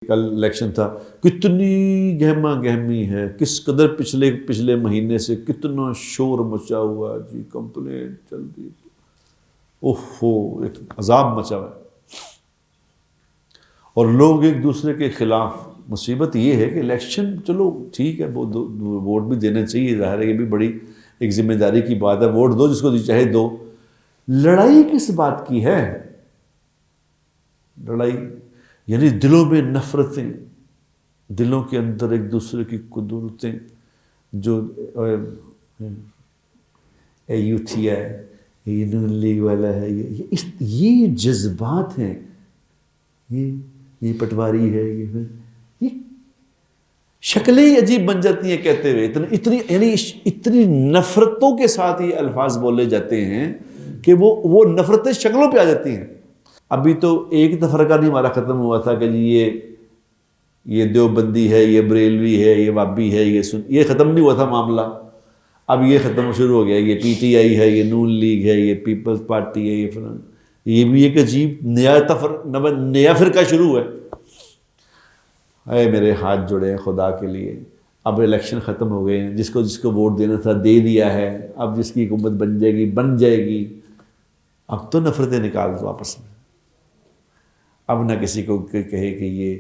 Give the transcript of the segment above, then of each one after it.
کل الیکشن تھا، کتنی گہما گہمی ہے، کس قدر پچھلے مہینے سے کتنا شور مچا ہوا جی، کمپلین چل رہی، اوہو ایک عذاب مچا ہوا ہے، اور لوگ ایک دوسرے کے خلاف۔ مصیبت یہ ہے کہ الیکشن چلو ٹھیک ہے، ووٹ بھی دینا چاہیے، ظاہر ہے یہ بھی بڑی ایک ذمہ داری کی بات ہے، ووٹ دو جس کو چاہے دو، لڑائی کس بات کی ہے؟ لڑائی یعنی دلوں میں نفرتیں، دلوں کے اندر ایک دوسرے کی قدرتیں، جو اے یوتھیا ہے، یہ نون لیگ والا ہے، یہ جذبات ہیں، یہ پٹواری ہے، یہ شکلیں عجیب بن جاتی ہیں کہتے ہوئے، اتنی نفرتوں کے ساتھ یہ الفاظ بولے جاتے ہیں کہ وہ نفرتیں شکلوں پہ آ جاتی ہیں۔ ابھی تو ایک تفرقہ نہیں ہمارا ختم ہوا تھا کہ جی یہ دیوبندی ہے، یہ بریلوی ہے، یہ وابی ہے، یہ ختم نہیں ہوا تھا معاملہ، اب یہ ختم شروع ہو گیا، یہ پی ٹی آئی ہے، یہ نون لیگ ہے، یہ پیپلز پارٹی ہے، یہ فلان، یہ بھی ایک عجیب نیا فرقہ شروع ہے۔ اے میرے ہاتھ جڑے ہیں خدا کے لیے، اب الیکشن ختم ہو گئے ہیں، جس کو ووٹ دینا تھا دے دیا ہے، اب جس کی حکومت بن جائے گی، اب تو نفرتیں نکال دو آپس میں، اب نہ کسی کو کہے کہ یہ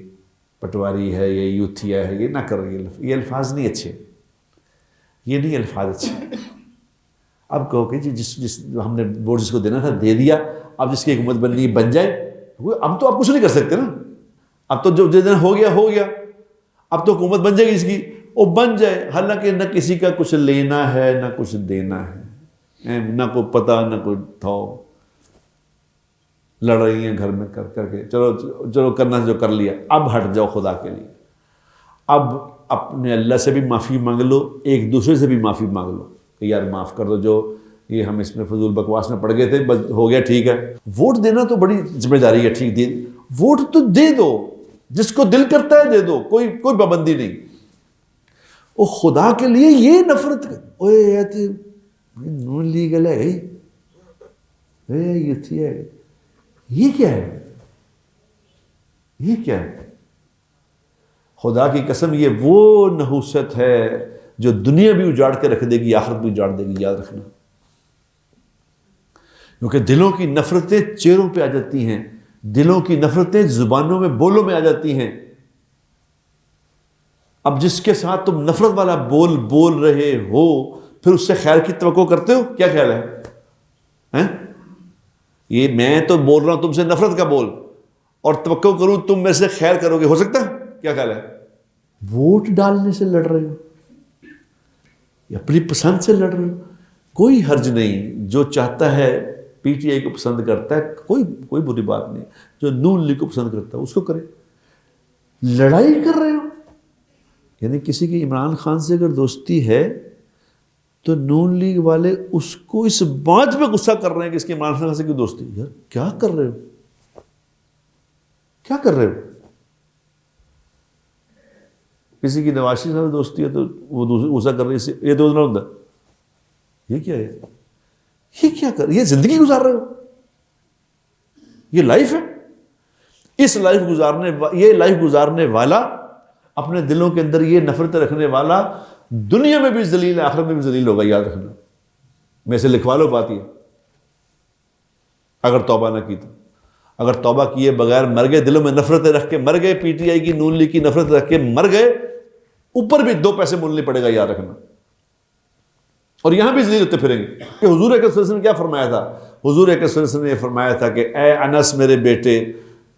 پٹواری ہے، یہ یوتھیا ہے، یہ نہ کرو، یہ الفاظ نہیں اچھے، یہ نہیں الفاظ اچھے۔ اب کہو کہ جس ہم نے ووٹ جس کو دینا تھا دے دیا، اب جس کی حکومت بننی بن جائے، اب تو آپ کچھ نہیں کر سکتے نا، اب تو جو دینا ہو گیا، اب تو حکومت بن جائے گی اس کی، وہ بن جائے، حالانکہ نہ کسی کا کچھ لینا ہے نہ کچھ دینا ہے، نہ کوئی پتہ نہ کوئی تھو، لڑ رہی ہیں گھر میں کر کے، چلو کرنا جو کر لیا، اب ہٹ جاؤ خدا کے لیے، اب اپنے اللہ سے بھی معافی مانگ لو، ایک دوسرے سے بھی معافی مانگ لو کہ یار معاف کر دو، جو یہ ہم اس میں فضول بکواس میں پڑ گئے تھے، بس ہو گیا ٹھیک ہے۔ ووٹ دینا تو بڑی ذمہ داری ہے، ٹھیک، ووٹ تو دے دو، جس کو دل کرتا ہے دے دو، کوئی پابندی نہیں، وہ خدا کے لیے یہ نفرت نون لیگ ہے، یہ کیا ہے، یہ کیا ہے؟ خدا کی قسم یہ وہ نحوست ہے جو دنیا بھی اجاڑ کے رکھ دے گی، آخرت بھی اجاڑ دے گی، یاد رکھنا، کیونکہ دلوں کی نفرتیں چہروں پہ آ جاتی ہیں، دلوں کی نفرتیں زبانوں میں بولوں میں آ جاتی ہیں۔ اب جس کے ساتھ تم نفرت والا بول رہے ہو، پھر اس سے خیر کی توقع کرتے ہو؟ کیا خیال ہے؟ یہ میں تو بول رہا ہوں تم سے نفرت کا بول، اور توقع کروں تم میں سے خیر کرو گے، ہو سکتا ہے؟ کیا خیال ہے؟ ووٹ ڈالنے سے لڑ رہے ہو یا اپنی پسند سے لڑ رہے ہو، کوئی حرج نہیں، جو چاہتا ہے پی ٹی آئی کو پسند کرتا ہے، کوئی بری بات نہیں، جو نون لیگ کو پسند کرتا ہے اس کو کرے، لڑائی کر رہے ہو، یعنی کسی کی عمران خان سے اگر دوستی ہے تو نون لیگ والے اس کو اس بات پہ غصہ کر رہے ہیں کہ اس کی عمران خان سے کیوں دوستی، یار کیا کر رہے ہو، کیا کر رہے ہو؟ کسی کی نواز شریف سے دوستی ہے تو وہ غصہ کر رہی ہے، یہ تو نہ ہوتا، یہ کیا ہے، یہ کیا کر، یہ زندگی گزار رہے ہو، یہ لائف ہے، اس لائف گزارنے والا، اپنے دلوں کے اندر یہ نفرت رکھنے والا، دنیا میں بھی ذلیل ہے، آخرت میں بھی ذلیل ہوگا، یاد رکھنا، میں سے لکھوا لو بات یہ، اگر توبہ نہ کی تو، اگر توبہ کیے بغیر مر گئے، دلوں میں نفرتیں رکھ کے مر گئے، پی ٹی آئی کی نون لیگ کی نفرت رکھ کے مر گئے، اوپر بھی 2 پیسے مولنے پڑے گا، یاد رکھنا، اور یہاں بھی ذلیل ہوتے پھریں گے۔ کہ حضور اکرم صلی اللہ علیہ وسلم نے کیا فرمایا تھا؟ حضور اکرم صلی اللہ علیہ وسلم نے فرمایا تھا کہ اے انس میرے بیٹے،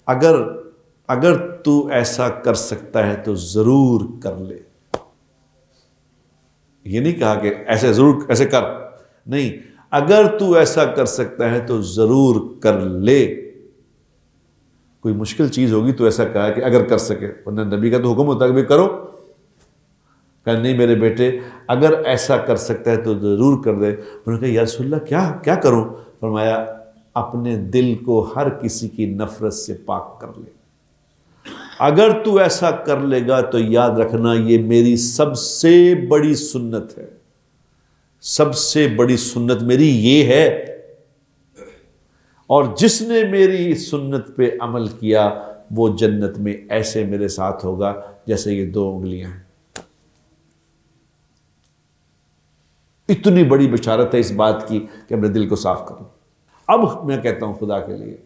اگر تو ایسا کر سکتا ہے تو ضرور کر لے، یہ نہیں کہا کہ ایسے کر، نہیں، اگر تو ایسا کر سکتا ہے تو ضرور کر لے، کوئی مشکل چیز ہوگی تو ایسا کہا کہ اگر کر سکے، ورنہ نبی کا تو حکم ہوتا ہے کہ بھئی کرو، کہ نہیں میرے بیٹے اگر ایسا کر سکتا ہے تو ضرور کر دے۔ انہوں نے کہا یا رسول اللہ کیا کروں؟ فرمایا اپنے دل کو ہر کسی کی نفرت سے پاک کر لے، اگر تو ایسا کر لے گا تو یاد رکھنا یہ میری سب سے بڑی سنت ہے، سب سے بڑی سنت میری یہ ہے، اور جس نے میری سنت پہ عمل کیا وہ جنت میں ایسے میرے ساتھ ہوگا جیسے یہ 2 انگلیاں ہیں۔ اتنی بڑی بشارت ہے اس بات کی کہ اپنے دل کو صاف کرو۔ اب میں کہتا ہوں خدا کے لیے،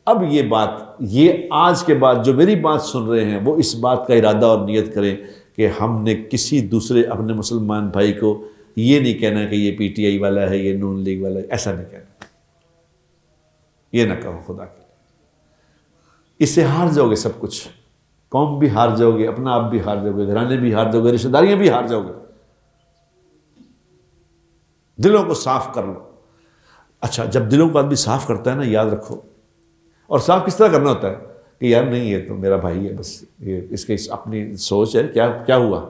اب یہ بات، یہ آج کے بعد جو میری بات سن رہے ہیں وہ اس بات کا ارادہ اور نیت کریں کہ ہم نے کسی دوسرے اپنے مسلمان بھائی کو یہ نہیں کہنا کہ یہ پی ٹی آئی والا ہے، یہ نون لیگ والا ہے، ایسا نہیں کہنا، یہ نہ کہو خدا کے لیے۔ اس سے ہار جاؤ گے سب کچھ، قوم بھی ہار جاؤ گے، اپنا آپ بھی ہار جاؤ گے، گھرانے بھی ہار جاؤ گے، رشتہ داریاں بھی ہار جاؤ گے۔ دلوں کو صاف کر لو۔ اچھا، جب دلوں کو آدمی صاف کرتا ہے نا، یاد رکھو، اور صاف کس طرح کرنا ہوتا ہے کہ یار نہیں، یہ تو میرا بھائی ہے، بس یہ اس کی اپنی سوچ ہے، کیا ہوا،